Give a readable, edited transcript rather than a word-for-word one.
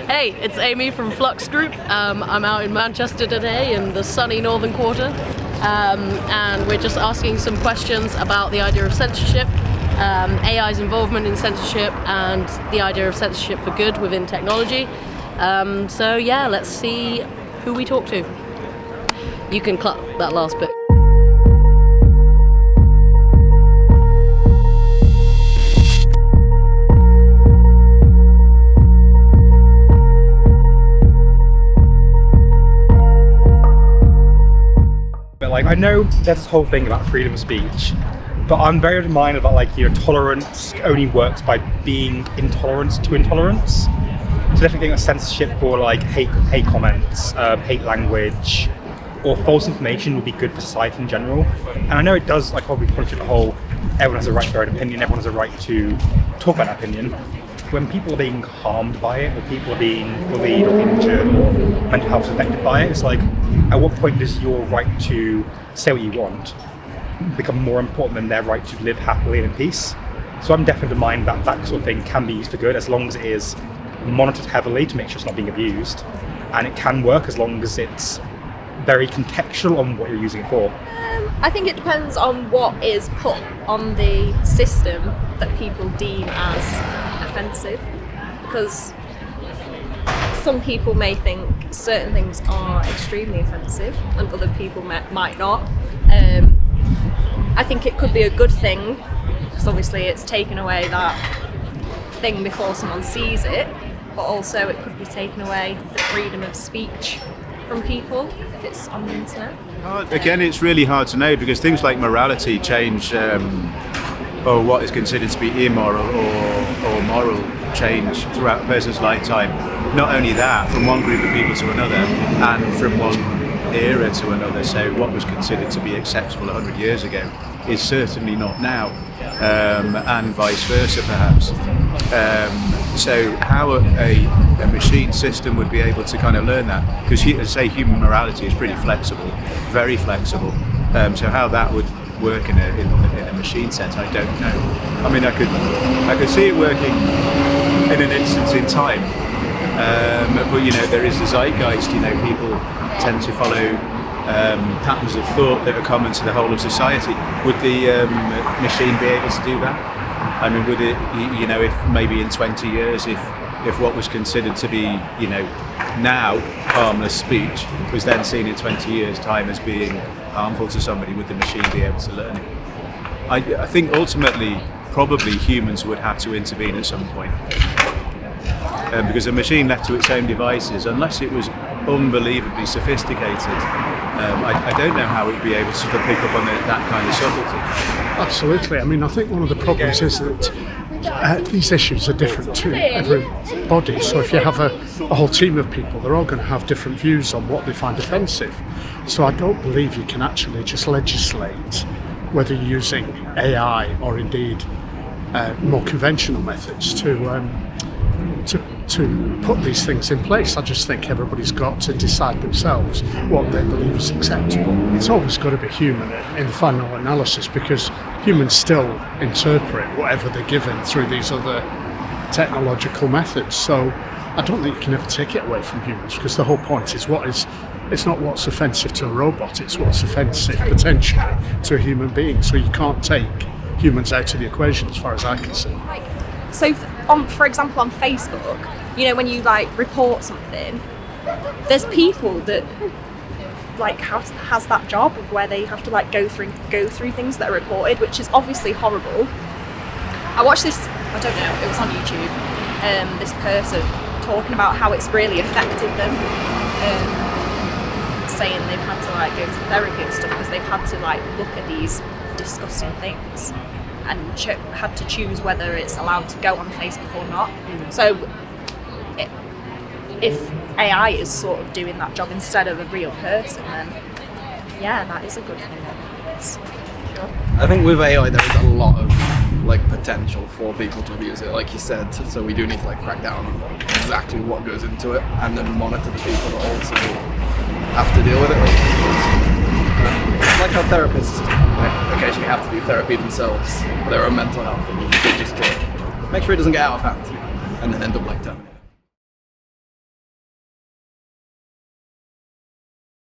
Hey, it's Amy from Flux Group. I'm out in Manchester today in the sunny northern quarter, and we're just asking some questions about the idea of censorship, AI's involvement in censorship, and the idea of censorship for good within technology. So yeah, let's see who we talk to. You can cut that last bit. I know there's this whole thing about freedom of speech, but I'm very reminded about tolerance only works by being intolerant to intolerance. So definitely think of censorship for hate comments, hate language, or false information would be good for society in general. And I know it does probably point to the whole everyone has a right to their own opinion, everyone has a right to talk about that opinion. When people are being harmed by it, or people are being bullied or injured, or mental health is affected by it, it's at what point does your right to say what you want become more important than their right to live happily and in peace? So I'm definitely of the mind that that sort of thing can be used for good as long as it is monitored heavily to make sure it's not being abused, and it can work as long as it's very contextual on what you're using it for. I think it depends on what is put on the system that people deem as offensive, because some people may think certain things are extremely offensive and other people might not. I think it could be a good thing because obviously it's taken away that thing before someone sees it, but also it could be taken away the freedom of speech from people if it's on the internet. Again, it's really hard to know because things like morality change, or what is considered to be immoral or moral change throughout a person's lifetime. Not only that, from one group of people to another and from one era to another. So what was considered to be acceptable 100 years ago is certainly not now, and vice versa perhaps. So how a machine system would be able to kind of learn that, because say human morality is pretty flexible, very flexible. So how that would work in a machine sense, I don't know. I mean, I could see it working in an instance in time, but there is the zeitgeist. People tend to follow patterns of thought that are common to the whole of society. Would the machine be able to do that? I mean, would it, if maybe in 20 years, if what was considered to be, now harmless speech was then seen in 20 years' time as being harmful to somebody, would the machine be able to learn it? I think ultimately, probably humans would have to intervene at some point. Because a machine left to its own devices, unless it was unbelievably sophisticated, I don't know how it would be able to sort of pick up on that kind of subtlety. Absolutely. I mean, I think one of the problems is that these issues are different to everybody. So if you have a whole team of people, they're all going to have different views on what they find offensive. So I don't believe you can actually just legislate whether you're using AI or indeed more conventional methods to put these things in place. I just think everybody's got to decide themselves what they believe is acceptable. It's always got to be human in the final analysis, because humans still interpret whatever they're given through these other technological methods. So I don't think you can ever take it away from humans, because the whole point is it's not what's offensive to a robot, it's what's offensive potentially to a human being. So you can't take humans out of the equation as far as I can see. So, for example, on Facebook, when you report something, there's people that has that job of where they have to go through things that are reported, which is obviously horrible. I watched this, I don't know, it was on YouTube. This person talking about how it's really affected them, saying they've had to go to therapy and stuff because they've had to look at these disgusting things and had to choose whether it's allowed to go on Facebook or not. So if AI is sort of doing that job instead of a real person, then yeah, that is a good thing. Sure. I think with AI there is a lot of potential for people to abuse it, like you said, so we do need to crack down on exactly what goes into it and then monitor the people that also have to deal with it. Like how therapists occasionally have to do therapy themselves for their own mental health, and they just make sure it doesn't get out of hand and then end up terminal.